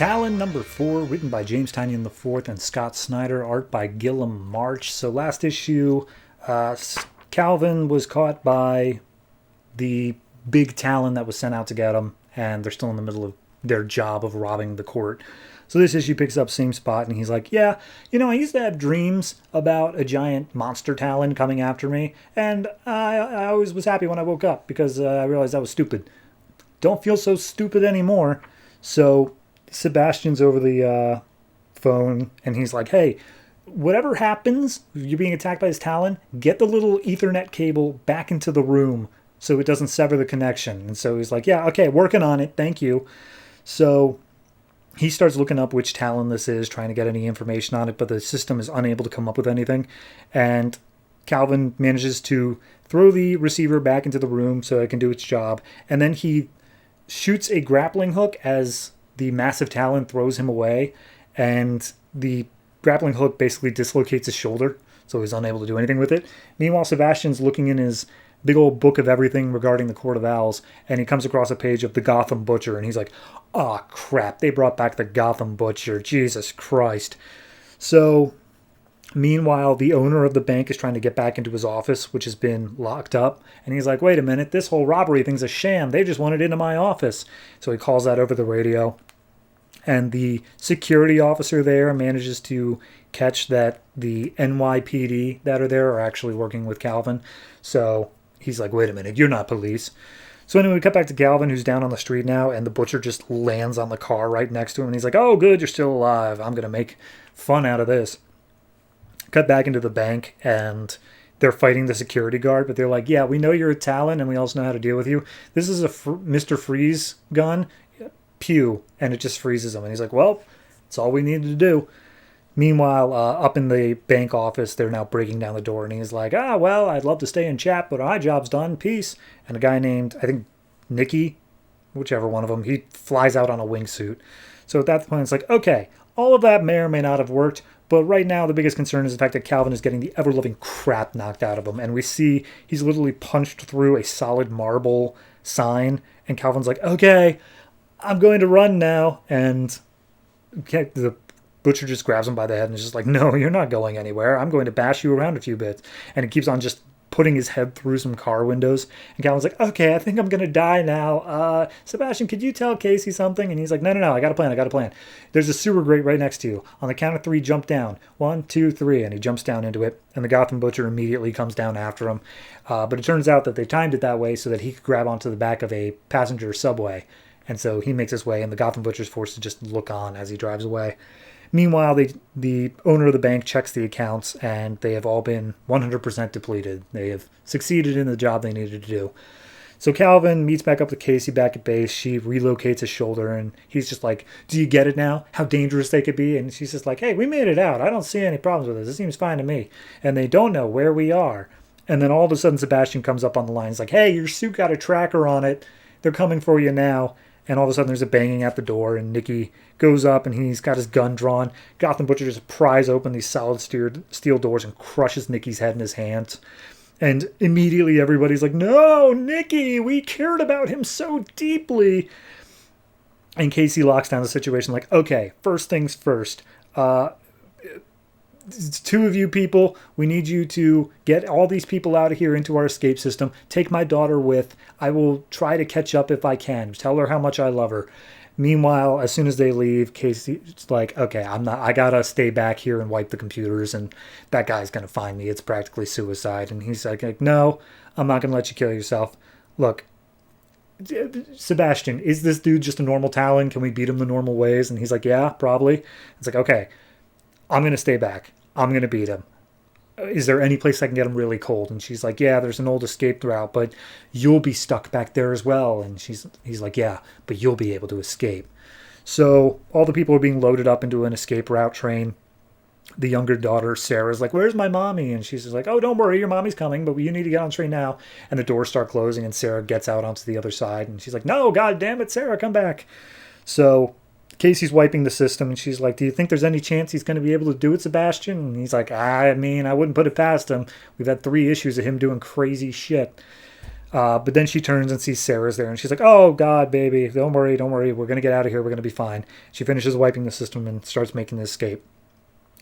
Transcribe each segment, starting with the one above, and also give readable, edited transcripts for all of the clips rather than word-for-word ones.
Talon number 4, written by James Tynion IV and Scott Snyder, art by Gillum March. So last issue, Calvin was caught by the big Talon that was sent out to get him, and they're still in the middle of their job of robbing the court. So this issue picks up same spot, and he's like, yeah, I used to have dreams about a giant monster Talon coming after me, and I always was happy when I woke up because I realized I was stupid. Don't feel so stupid anymore. So Sebastian's over the phone, and he's like, hey, whatever happens, you're being attacked by this Talon, get the little Ethernet cable back into the room so it doesn't sever the connection. And so he's like, yeah, okay, working on it, thank you. So he starts looking up which Talon this is, trying to get any information on it, but the system is unable to come up with anything. And Calvin manages to throw the receiver back into the room so it can do its job. And then he shoots a grappling hook as the massive Talon throws him away, and the grappling hook basically dislocates his shoulder, so he's unable to do anything with it. Meanwhile, Sebastian's looking in his big old book of everything regarding the Court of Owls, and he comes across a page of the Gotham Butcher, and he's like, oh crap, they brought back the Gotham Butcher, Jesus Christ. So meanwhile, the owner of the bank is trying to get back into his office, which has been locked up. And he's like, wait a minute, this whole robbery thing's a sham. They just wanted into my office. So he calls that over the radio. And the security officer there manages to catch that the NYPD that are there are actually working with Calvin. So he's like, wait a minute, you're not police. So anyway, we cut back to Calvin, who's down on the street now, and the butcher just lands on the car right next to him. And he's like, oh, good, you're still alive. I'm going to make fun out of this. Cut back into the bank, and they're fighting the security guard, but they're like, yeah, we know you're a Talon, and we also know how to deal with you. This is a Mr. Freeze gun. Pew, and it just freezes him. And he's like, well, that's all we needed to do. Meanwhile, up in the bank office, they're now breaking down the door, and he's like, well, I'd love to stay and chat, but my job's done. Peace. And a guy named, I think, Nicky, whichever one of them, he flies out on a wingsuit. So at that point, it's like, okay, all of that may or may not have worked, but right now, the biggest concern is the fact that Calvin is getting the ever-loving crap knocked out of him. And we see he's literally punched through a solid marble sign. And Calvin's like, okay, I'm going to run now. And the butcher just grabs him by the head and is just like, no, you're not going anywhere. I'm going to bash you around a few bits. And he keeps on just putting his head through some car windows. And Calvin's like, okay, I think I'm going to die now. Sebastian, could you tell Casey something? And he's like, no, I got a plan. There's a sewer grate right next to you. On the count of 3, jump down. 1, 2, 3. And he jumps down into it. And the Gotham Butcher immediately comes down after him. But it turns out that they timed it that way so that he could grab onto the back of a passenger subway. And so he makes his way, and the Gotham Butcher's forced to just look on as he drives away. Meanwhile, the owner of the bank checks the accounts, and they have all been 100% depleted. They have succeeded in the job they needed to do. So Calvin meets back up with Casey back at base. She relocates his shoulder, and he's just like, do you get it now? How dangerous they could be? And she's just like, hey, we made it out. I don't see any problems with this. It seems fine to me. And they don't know where we are. And then all of a sudden, Sebastian comes up on the line. He's like, hey, your suit got a tracker on it. They're coming for you now. And all of a sudden, there's a banging at the door, and Nicky goes up, and he's got his gun drawn. Gotham Butcher just pries open these solid steel doors and crushes Nicky's head in his hands. And immediately, everybody's like, no, Nicky, we cared about him so deeply. And Casey locks down the situation like, okay, first things first. It's 2 of you people. We need you to get all these people out of here into our escape system. Take my daughter with. I will try to catch up if I can. Tell her how much I love her. Meanwhile, as soon as they leave, Casey's like, okay, I gotta stay back here and wipe the computers, and that guy's gonna find me. It's practically suicide. And he's like, no, I'm not gonna let you kill yourself. Look, Sebastian, is this dude just a normal Talon? Can we beat him the normal ways? And he's like, yeah, probably. It's like, okay, I'm going to stay back. I'm going to beat him. Is there any place I can get him really cold? And she's like, yeah, there's an old escape route, but you'll be stuck back there as well. And he's like, yeah, but you'll be able to escape. So all the people are being loaded up into an escape route train. The younger daughter, Sarah's like, where's my mommy? And she's just like, oh, don't worry, your mommy's coming, but you need to get on the train now. And the doors start closing, and Sarah gets out onto the other side. And she's like, no, God damn it, Sarah, come back. So Casey's wiping the system, and she's like, do you think there's any chance he's going to be able to do it, Sebastian? And he's like, I mean, I wouldn't put it past him. We've had 3 issues of him doing crazy shit. But then she turns and sees Sarah's there, and she's like, "Oh God, baby, don't worry, don't worry. We're gonna get out of here. We're gonna be fine." She finishes wiping the system and starts making the escape.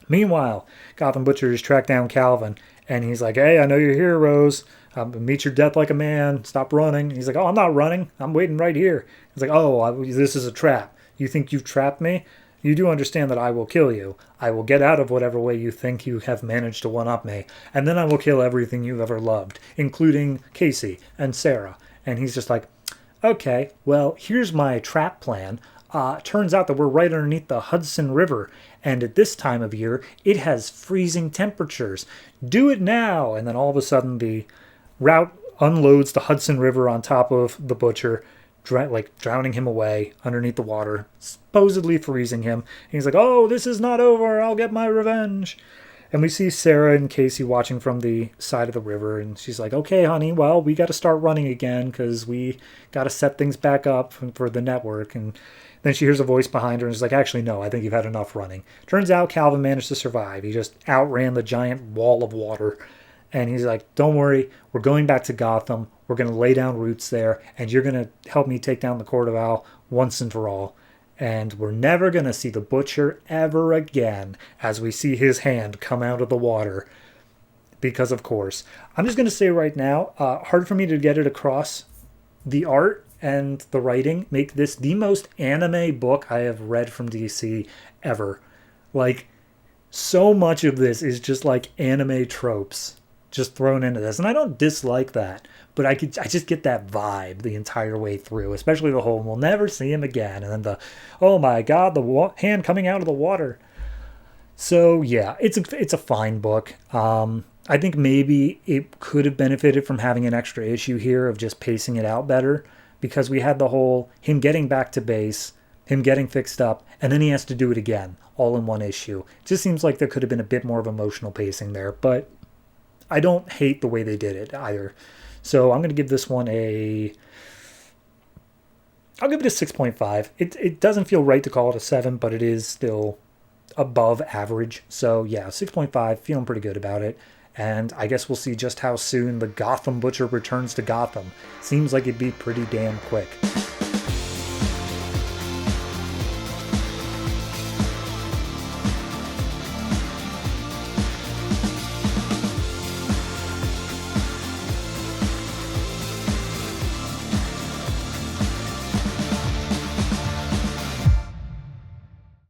Meanwhile, Gotham Butcher has tracked down Calvin, and he's like, "Hey, I know you're here, Rose. Meet your death like a man. Stop running." And he's like, "Oh, I'm not running. I'm waiting right here." He's like, "Oh, this is a trap. You think you've trapped me? You do understand that I will kill you. I will get out of whatever way you think you have managed to one-up me, and then I will kill everything you've ever loved, including Casey and Sarah." And he's just like, "Okay, well, here's my trap plan. Turns out that we're right underneath the Hudson River, and at this time of year, it has freezing temperatures. Do it now!" And then all of a sudden, the route unloads the Hudson River on top of the Butcher, drowning him away underneath the water, supposedly freezing him. And he's like, "Oh, this is not over. I'll get my revenge." And we see Sarah and Casey watching from the side of the river, and she's like, "Okay, honey, well, we got to start running again because we got to set things back up for the network." And then she hears a voice behind her, and she's like, "Actually, no, I think you've had enough running." Turns out Calvin managed to survive. He just outran the giant wall of water. And he's like, "Don't worry, we're going back to Gotham. We're going to lay down roots there, and you're going to help me take down the Court of Owl once and for all. And we're never going to see the Butcher ever again," as we see his hand come out of the water. Because, of course, I'm just going to say right now, hard for me to get it across. The art and the writing make this the most anime book I have read from DC ever. Like, so much of this is just like anime tropes just thrown into this, and I don't dislike that, but I just get that vibe the entire way through, especially the whole "we'll never see him again," and then the "oh my God, the hand coming out of the water." So yeah, it's a fine book. I think maybe it could have benefited from having an extra issue here of just pacing it out better, because we had the whole him getting back to base, him getting fixed up, and then he has to do it again, all in one issue. It just seems like there could have been a bit more of emotional pacing there, but I don't hate the way they did it either. So I'm going to give this one I'll give it a 6.5. It doesn't feel right to call it a 7, but it is still above average. So yeah, 6.5, feeling pretty good about it. And I guess we'll see just how soon the Gotham Butcher returns to Gotham. Seems like it'd be pretty damn quick.